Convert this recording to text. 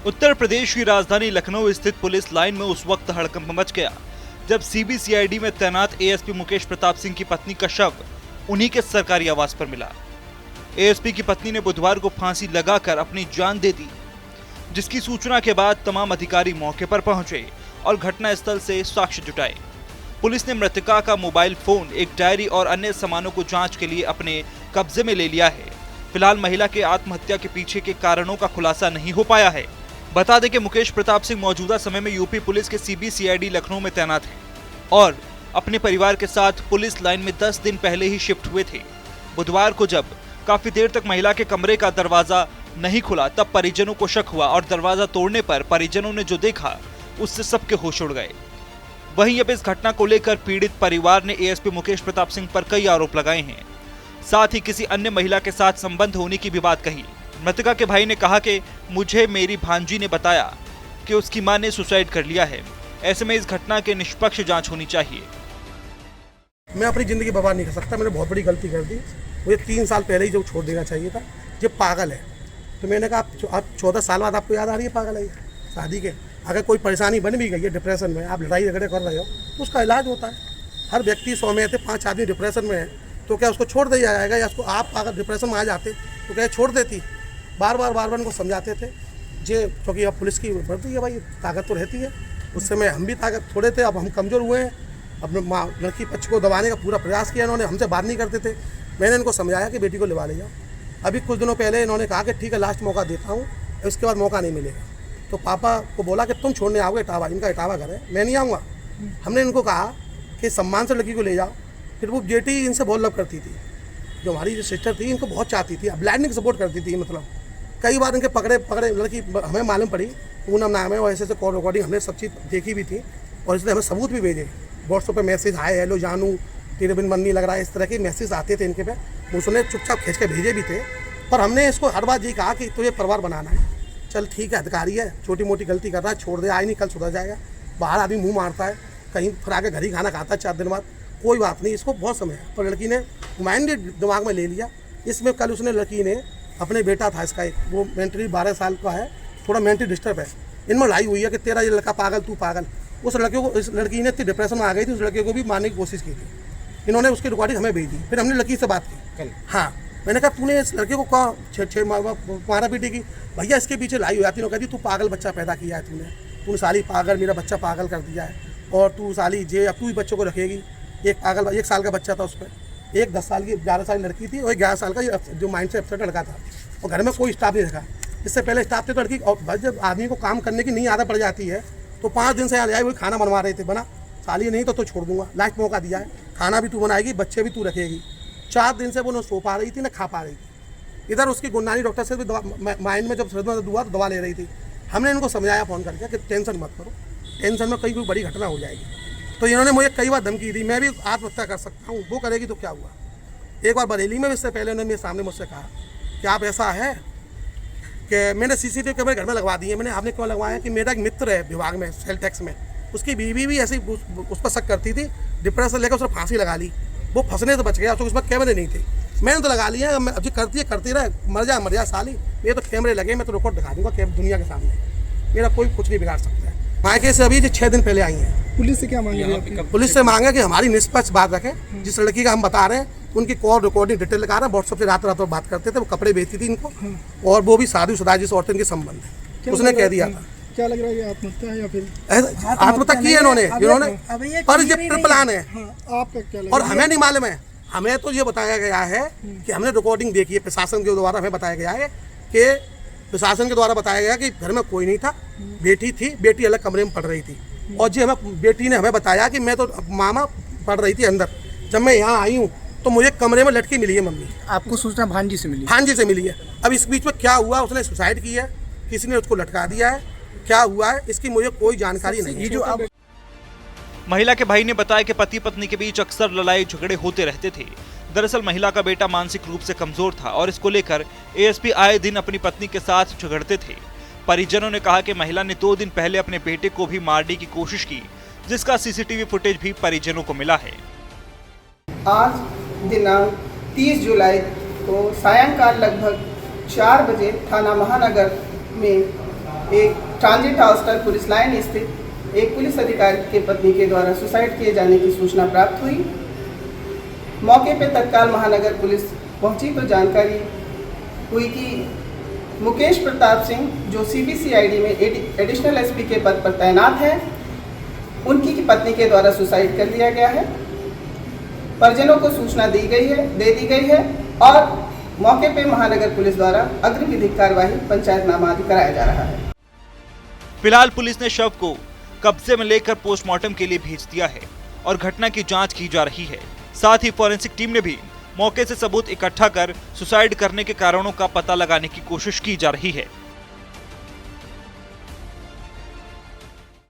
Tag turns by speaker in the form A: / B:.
A: उत्तर प्रदेश की राजधानी लखनऊ स्थित पुलिस लाइन में उस वक्त हड़कंप मच गया जब सीबीसीआईडी में तैनात एएसपी मुकेश प्रताप सिंह की पत्नी का शव उन्हीं के सरकारी आवास पर मिला। एएसपी की पत्नी ने बुधवार को फांसी लगाकर अपनी जान दे दी, जिसकी सूचना के बाद तमाम अधिकारी मौके पर पहुंचे और घटनास्थल से साक्ष्य जुटाए। पुलिस ने मृतका का मोबाइल फोन, एक डायरी और अन्य सामानों को जांच के लिए अपने कब्जे में ले लिया है। फिलहाल महिला के आत्महत्या के पीछे के कारणों का खुलासा नहीं हो पाया है। बता दें कि मुकेश प्रताप सिंह मौजूदा समय में यूपी पुलिस के सीबीसीआईडी लखनऊ में तैनात हैं और अपने परिवार के साथ पुलिस लाइन में 10 दिन पहले ही शिफ्ट हुए थे। बुधवार को जब काफी देर तक महिला के कमरे का दरवाजा नहीं खुला तब परिजनों को शक हुआ और दरवाजा तोड़ने पर परिजनों ने जो देखा उससे सबके होश उड़ गए। वहीं अब इस घटना को लेकर पीड़ित परिवार ने एएसपी मुकेश प्रताप सिंह पर कई आरोप लगाए हैं, साथ ही किसी अन्य महिला के साथ संबंध होने की भी बात कही। मृतका के भाई ने कहा कि मुझे मेरी भांजी ने बताया कि उसकी मां ने सुसाइड कर लिया है। ऐसे में इस घटना के निष्पक्ष जांच होनी चाहिए।
B: मैं अपनी ज़िंदगी बर्बाद नहीं कर सकता, मैंने बहुत बड़ी गलती कर दी। मुझे 3 साल पहले ही जो छोड़ देना चाहिए था। ये पागल है, तो मैंने कहा आप 14 साल बाद आपको याद आ रही है पागल है शादी के। अगर कोई परेशानी बन भी गई है, डिप्रेशन में आप लड़ाई झगड़े कर रहे हो तो उसका इलाज होता है। हर व्यक्ति 100 में थे 5 आदमी डिप्रेशन में है, तो क्या उसको छोड़ दिया जाएगा? या उसको आप अगर डिप्रेशन में आ जाते तो क्या छोड़ देती? बार बार उनको समझाते थे जे, क्योंकि अब पुलिस की बढ़ती है भाई, ताकत तो रहती है। उस समय हम भी ताकत थोड़े थे, अब हम कमज़ोर हुए हैं। अपने माँ लड़की पक्ष को दबाने का पूरा प्रयास किया इन्होंने, हमसे बात नहीं करते थे। मैंने इनको समझाया कि बेटी को लिवा ले जाओ। अभी कुछ दिनों पहले इन्होंने कहा कि ठीक है लास्ट मौका देता हूँ, इसके बाद मौका नहीं मिलेगा। तो पापा को बोला कि तुम छोड़ने आओगे इटावा, इनका इटावा घर है, मैं नहीं आऊँगा। हमने इनको कहा कि सम्मान से लड़की को ले जाओ। फिर वो बेटी इनसे बहुत लव करती थी, जो हमारी जो सिस्टर थी इनको बहुत चाहती थी, ब्लाइंड सपोर्ट करती थी। मतलब कई बार इनके पकड़े लड़की हमें मालूम पड़ी, पूनम नाम है, और ऐसे कॉल रिकॉर्डिंग हमने सब चीज़ देखी भी थी और इसलिए हमें सबूत भी भेजे। व्हाट्सएप पे मैसेज आए, हेलो जानू तेरे बिन मन नहीं लग रहा है, इस तरह के मैसेज आते थे इनके पे। उसने चुपचाप खींच के भेजे भी थे, पर हमने इसको हर बार ये कहा कि तुझे परिवार बनाना है। चल ठीक है, अधिकारी है, छोटी मोटी गलती कर रहा है, छोड़ दे, आज नहीं कल सुधर जाएगा। बाहर आदमी मुँह मारता है, कहीं फिर आके घर ही खाना खाता है 4 दिन बाद, कोई बात नहीं, इसको बहुत समय है। पर लड़की ने माइंडेड दिमाग में ले लिया। इसमें कल उसने लड़की ने अपने बेटा था इसका एक, वो मेंटली 12 साल का है, थोड़ा मेंटली डिस्टर्ब है। इनमें लड़ाई हुई है कि तेरा ये लड़का पागल, तू पागल। उस लड़के को, इस लड़की ने इतनी डिप्रेशन में आ गई थी, उस लड़के को भी मारने की कोशिश की थी। इन्होंने उसकी रिकॉर्डिंग हमें भेजी, फिर हमने लड़की से बात की। हाँ, मैंने कहा तूने इस लड़के को कहा मारा पीटी की? भैया इसके पीछे लड़ाई हो जाती है। कहती तू पागल बच्चा पैदा किया है तूने साली पागल, मेरा बच्चा पागल कर दिया है, और तू साली जे अब तू ही बच्चों को रखेगी। एक पागल 1 साल का बच्चा था उस पर, एक 10 साल की 11 साल लड़की थी और एक 11 साल का जो माइंड से अपसेट लड़का था। और घर में कोई स्टाफ नहीं रखा, इससे पहले स्टाफ थे तो लड़की। और जब आदमी को काम करने की नहीं आदत पड़ जाती है तो 5 दिन से यहाँ आए, वही खाना बनवा रहे थे, बना साली नहीं तो छोड़ दूंगा, लास्ट मौका दिया है, खाना भी तू बनाएगी, बच्चे भी तू रखेगी। 4 दिन से वो न सो पा रही थी न खा पा रही थी। इधर उसकी गुन्नानी डॉक्टर से भी दवा, माइंड में जब सर्द हुआ तो दवा ले रही थी। हमने इनको समझाया फ़ोन करके कि टेंशन मत करो, टेंशन में कहीं कोई बड़ी घटना हो जाएगी। तो इन्होंने मुझे कई बार धमकी दी, मैं भी आत्महत्या कर सकता हूँ, वो करेगी तो क्या हुआ। एक बार बरेली में इससे पहले उन्होंने मेरे सामने मुझसे कहा कि आप ऐसा है कि मैंने सीसीटीवी कैमरे घर में लगवा दिए। मैंने आपने क्यों लगवाया? कि मेरा एक मित्र है विभाग में, सेल टैक्स में, उसकी बीवी भी ऐसे ही उस पर शक करती थी, डिप्रेशन लेकर उसने फांसी लगा ली। वो फंसने से बच गया, तो उसमें कैमरे नहीं थे। मैंने तो लगा लिया, अब जो करती रहे, मर जा साली। ये तो कैमरे लगे, मैं तो रिकॉर्ड दिखा दूंगा दुनिया के सामने, मेरा कोई कुछ नहीं बिगाड़ सकता है। मायके से अभी 6 दिन पहले आई हैं।
C: पुलिस से क्या मांगे?
B: पुलिस से मांगे कि हमारी निष्पक्ष बात रखें। जिस लड़की का हम बता रहे हैं उनकी कॉल रिकॉर्डिंग डिटेल लगा रहे हैं। व्हाट्सएप से रात बात करते थे, वो कपड़े बेचती थी इनको, और वो भी शादीशुदा जिस औरतें के संबंध है, उसने कह दिया था।
C: क्या लग रहा है, आत्महत्या है या फिर
B: आत्महत्या की है इन्होंने पर ये प्लान है।
C: आपका क्या लग
B: और
C: रहा है?
B: हमें नहीं मालूम है, हमें तो ये बताया गया है कि हमने रिकॉर्डिंग देखी है, प्रशासन के द्वारा हमें बताया गया है कि प्रशासन के द्वारा बताया गया कि घर में कोई नहीं था, बेटी थी, बेटी अलग कमरे में पढ़ रही थी। और जी हमें बेटी ने हमें बताया कि मैं तो मामा पढ़ रही थी अंदर, जब मैं यहाँ आई हूँ तो मुझे कमरे में लटकी मिली है मम्मी।
C: आपको सूचना भांजी से मिली?
B: भांजी से मिली है। अब इस बीच में क्या हुआ, उसने सुसाइड की है, किसी ने उसको लटका दिया है, क्या हुआ है इसकी मुझे कोई जानकारी नहीं है।
A: जो अब महिला के भाई ने बताया कि पति पत्नी के बीच अक्सर लड़ाई झगड़े होते रहते थे। दरअसल महिला का बेटा मानसिक रूप से कमजोर था और इसको लेकर एएसपी आए दिन अपनी पत्नी के साथ झगड़ते थे। परिजनों ने कहा कि महिला ने 2 दिन पहले अपने बेटे को भी मारने की कोशिश की, जिसका सीसीटीवी फुटेज भी परिजनों को मिला है।
D: आज दिनांक 30 जुलाई को सायंकाल लगभग 4 बजे थाना महानगर में एक ट्रांजिट हॉस्टल पुलिस लाइन स्थित एक पुलिस अधिकारी के पत्नी के द्वारा सुसाइड किए जाने की सूचना प्राप्त हुई। मौके पर तत्काल महानगर पुलिस पहुंची तो जानकारी हुई कि मुकेश प्रताप सिंह जो CBCID में एडिशनल SP के पद पर तैनात है, उनकी की पत्नी के द्वारा सुसाइड कर दिया गया है। परिजनों को सूचना दे दी गई है और मौके पर महानगर पुलिस द्वारा अग्रिम विधिक कार्यवाही पंचायतनामा आदि कराया जा रहा है।
A: फिलहाल पुलिस ने शव को कब्जे में लेकर पोस्टमार्टम के लिए भेज दिया है और घटना की जांच की जा रही है। साथ ही फॉरेंसिक टीम ने भी मौके से सबूत इकट्ठा कर सुसाइड करने के कारणों का पता लगाने की कोशिश की जा रही है।